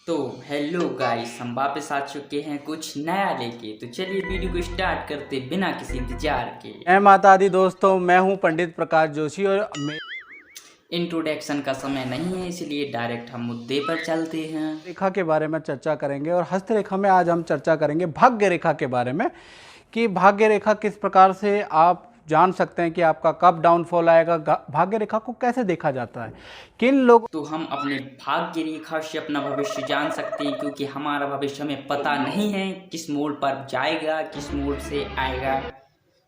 तो hello guys, हम वापस आ चुके हैं कुछ नया लेके। तो चलिए वीडियो को स्टार्ट करते बिना किसी इंतजार के। जय माता दी दोस्तों, मैं हूं पंडित प्रकाश जोशी और इंट्रोडक्शन का समय नहीं है, इसलिए डायरेक्ट हम मुद्दे पर चलते हैं। रेखा के बारे में चर्चा करेंगे और हस्तरेखा में आज हम चर्चा करेंगे भाग्य रेखा के बारे में कि भाग्य रेखा किस प्रकार से आप जान सकते हैं कि आपका कब डाउनफॉल आएगा। भाग्य रेखा को कैसे देखा जाता है, किन लोग तो हम अपने भाग्य रेखा से अपना भविष्य जान सकते हैं, क्योंकि हमारा भविष्य हमें पता नहीं है किस मोड़ पर जाएगा, किस मोड़ से आएगा।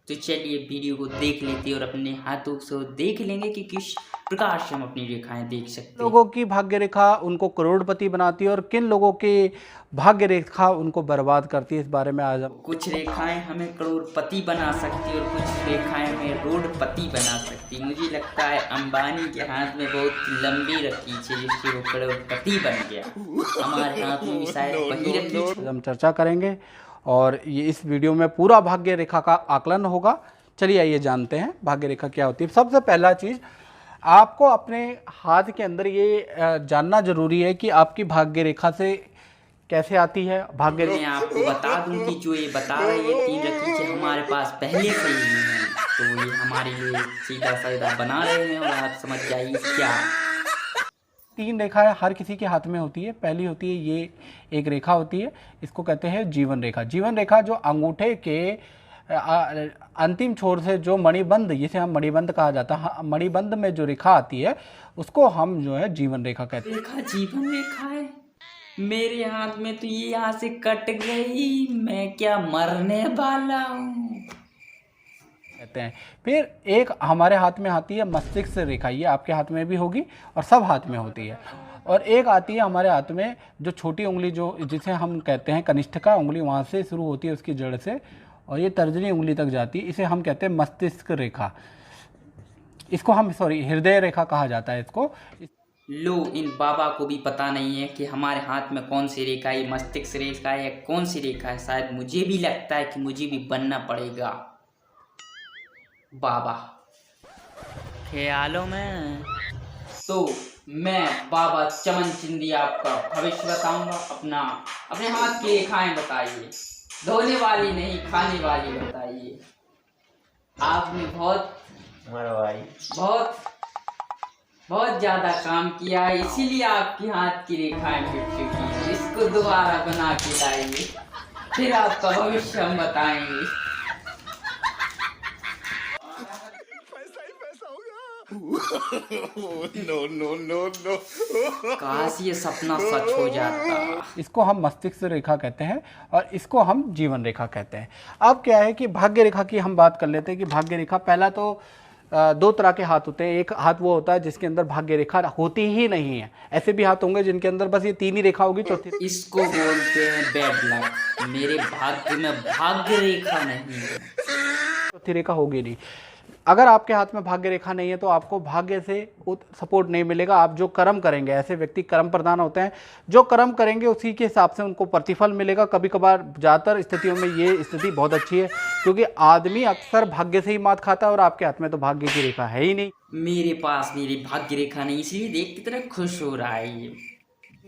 तो चलिए वीडियो को देख लेते हैं और अपने हाथों से देख लेंगे कि किस प्रकार से हम अपनी रेखाएं देख सकते हैं। लोगों की भाग्य रेखा उनको करोड़पति बनाती है और किन लोगों की भाग्य रेखा उनको बर्बाद करती है, इस बारे में आज हम कुछ रेखाएं हमें करोड़पति बना सकती है और कुछ रेखाएं हमें रोडपति बना सकती है। मुझे लगता है अंबानी के हाथ में बहुत लंबी रखी है जिससे वो करोड़पति बन गया। हमारे हाथ में भी शायद वही रखी। हम चर्चा करेंगे और ये इस वीडियो में पूरा भाग्य रेखा का आकलन होगा। चलिए आइए जानते हैं भाग्य रेखा क्या होती है। सबसे पहला चीज़, आपको अपने हाथ के अंदर ये जानना जरूरी है कि आपकी भाग्य रेखा से कैसे आती है। भाग्य मैं आपको बता दूं कि जो ये बता रही है 3 रखी हमारे पास पहले से ही है, तो ये हमारे लिए सीधा साधा बना रहे हैं और आप समझ जाइए क्या। 3 रेखाएं हर किसी के हाथ में होती है। पहली होती है ये एक रेखा होती है, इसको कहते हैं जीवन रेखा। जीवन रेखा जो अंगूठे के अंतिम छोर से जो मणिबंध, जिसे हम मणिबंध कहा जाता है, मणिबंध में जो रेखा आती है उसको हम जो है जीवन रेखा कहते हैं। रेखा जीवन रेखा है। मेरे हाथ में तो ये यहाँ से कट गई, मैं क्या मरने वाला हूँ कहते हैं। फिर एक हमारे हाथ में आती है मस्तिष्क रेखा, ये आपके हाथ में भी होगी और सब हाथ में होती है। और एक आती है हमारे हाथ में जो छोटी उंगली, जो जिसे हम कहते हैं कनिष्ठिका उंगली, वहाँ से शुरू होती है उसकी जड़ से और ये तर्जनी उंगली तक जाती है, इसे हम कहते हैं मस्तिष्क रेखा। इसको हम हृदय रेखा कहा जाता है इसको। लो, इन बाबा को भी पता नहीं है कि हमारे हाथ में कौन सी रेखा है, मस्तिष्क रेखा है या कौन सी रेखा है। शायद मुझे भी लगता है कि मुझे भी बनना पड़ेगा बाबा ख्यालों में। तो मैं बाबा चमन चिंदी आपका भविष्य बताऊंगा। अपने हाथ की रेखाएं बताइए, धोने वाली नहीं खाने वाली बताइए। आपने बहुत बहुत ज्यादा काम किया है, इसीलिए आपकी हाथ की रेखाएं मिट चुकी हैं। इसको दोबारा बना के लाइए, फिर आपका भविष्य हम बताएंगे। नो। काश ये सपना सच हो जाता। इसको हम मस्तिष्क रेखा कहते हैं और इसको हम जीवन रेखा कहते हैं। अब क्या है कि भाग्य रेखा की हम बात कर लेते हैं कि भाग्य रेखा, पहला तो 2 तरह के हाथ होते हैं। एक हाथ वो होता है जिसके अंदर भाग्य रेखा होती ही नहीं है। ऐसे भी हाथ होंगे जिनके अंदर बस ये 3 ही रेखा होगी, चौथी इसको बोलते हैं बैड लक। मेरे भाग्य में भाग्य रेखा नहीं है, चौथी रेखा होगी नहीं। अगर आपके हाथ में भाग्य रेखा नहीं है तो आपको भाग्य से सपोर्ट नहीं मिलेगा। आप जो कर्म करेंगे, ऐसे व्यक्ति कर्म प्रधान होते हैं, जो कर्म करेंगे उसी के हिसाब से उनको प्रतिफल मिलेगा। कभी कभार ज़्यादातर स्थितियों में ये स्थिति बहुत अच्छी है, क्योंकि आदमी अक्सर भाग्य से ही मात खाता है और आपके हाथ में तो भाग्य की रेखा है ही नहीं। मेरे पास मेरी भाग्य रेखा नहीं, इसलिए देख कितना खुश हो रहा है ये।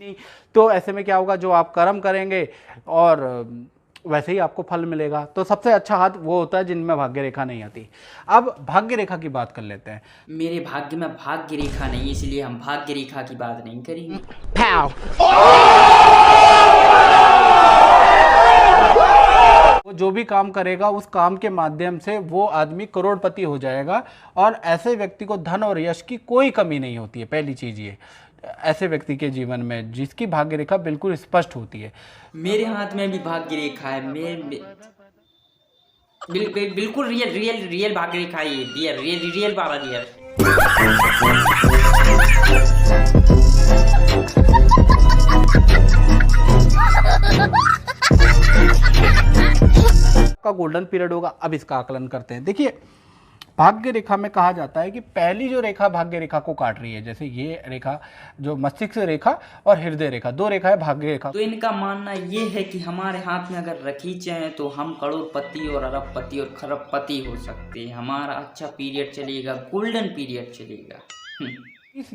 नहीं तो ऐसे में क्या होगा, जो आप कर्म करेंगे और वैसे ही आपको फल मिलेगा। तो सबसे अच्छा हाथ वो होता है जिनमें भाग्य रेखा नहीं आती। अब भाग्य रेखा की बात कर लेते हैं। मेरे भाग्य में भाग्य रेखा नहीं, इसलिए हम भाग्य रेखा की बात नहीं करेंगे। वो जो भी काम करेगा उस काम के माध्यम से वो आदमी करोड़पति हो जाएगा और ऐसे व्यक्ति को धन और यश की कोई कमी नहीं होती है। पहली चीज ये, ऐसे व्यक्ति के जीवन में जिसकी भाग्य रेखा बिल्कुल स्पष्ट होती है। मेरे हाथ में भी भाग्य रेखा है। बिल्कुल रियल भाग्य रेखा है। रियल बाबा रियल। का गोल्डन पीरियड होगा। अब इसका आकलन करते हैं। देखिए, भाग्य रेखा में कहा जाता है कि पहली जो रेखा भाग्य रेखा को काट रही है, जैसे ये रेखा जो मस्तिष्क रेखा और हृदय रेखा, 2 रेखा है भाग्य रेखा। तो इनका मानना ये है कि हमारे हाथ में अगर रखीचे हैं तो हम करोड़पति और अरबपति और खरबपति हो सकते हैं। हमारा अच्छा पीरियड चलेगा, गोल्डन पीरियड चलेगा।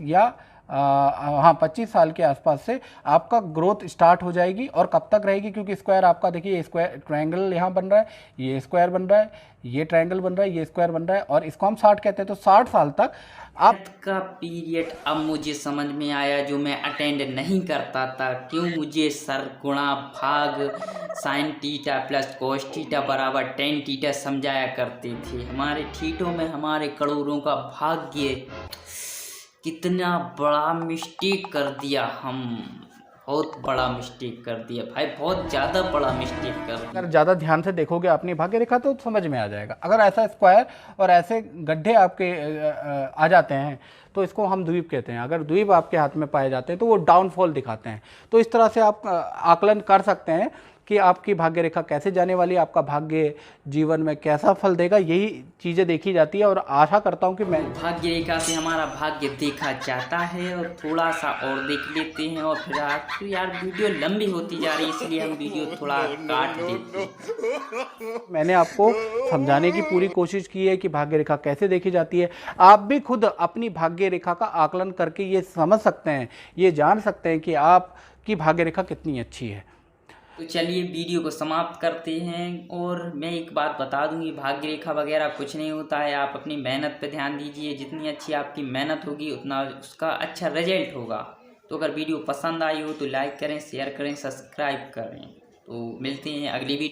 या हाँ 25 साल के आसपास से आपका ग्रोथ स्टार्ट हो जाएगी। और कब तक रहेगी, क्योंकि स्क्वायर आपका देखिए स्क्वायर ट्रायंगल यहाँ बन रहा है, ये स्क्वायर बन रहा है, ये ट्रायंगल बन रहा है, ये स्क्वायर बन रहा है, और इसको हम 60 कहते हैं। तो 60 साल तक आप का पीरियड अब मुझे समझ में आया, जो मैं अटेंड नहीं करता था। क्यों मुझे सर गुणा भाग sine theta plus cos theta बराबर टेन थीटा समझाया करते थे। हमारे थीटों में हमारे करोड़ों का भाग्य, कितना बड़ा मिस्टेक कर दिया हम, बहुत बड़ा मिस्टेक कर दिया भाई, बहुत ज़्यादा बड़ा मिस्टेक कर दिया। अगर ज़्यादा ध्यान से देखोगे अपनी भाग्य रेखा तो समझ में आ जाएगा। अगर ऐसा स्क्वायर और ऐसे गड्ढे आपके आ जाते हैं तो इसको हम द्वीप कहते हैं। अगर द्वीप आपके हाथ में पाए जाते हैं तो वो डाउनफॉल दिखाते हैं। तो इस तरह से आप आकलन कर सकते हैं कि आपकी भाग्य रेखा कैसे जाने वाली है, आपका भाग्य जीवन में कैसा फल देगा, यही चीज़ें देखी जाती है। और आशा करता हूँ कि मैं भाग्य रेखा से हमारा भाग्य देखा जाता है, और थोड़ा सा और देख लेते हैं, और फिर यार वीडियो लंबी होती जा रही है, इसलिए हम वीडियो थोड़ा काट देते हैं। मैंने आपको समझाने की पूरी कोशिश की है कि भाग्य रेखा कैसे देखी जाती है। आप भी खुद अपनी भाग्य रेखा का आकलन करके ये समझ सकते हैं, ये जान सकते हैं कि आपकी भाग्य रेखा कितनी अच्छी है। तो चलिए वीडियो को समाप्त करते हैं। और मैं एक बात बता दूंगी, भाग्य रेखा वगैरह कुछ नहीं होता है। आप अपनी मेहनत पे ध्यान दीजिए, जितनी अच्छी आपकी मेहनत होगी उतना उसका अच्छा रिजल्ट होगा। तो अगर वीडियो पसंद आई हो तो लाइक करें, शेयर करें, सब्सक्राइब करें। तो मिलते हैं अगली वीडियो।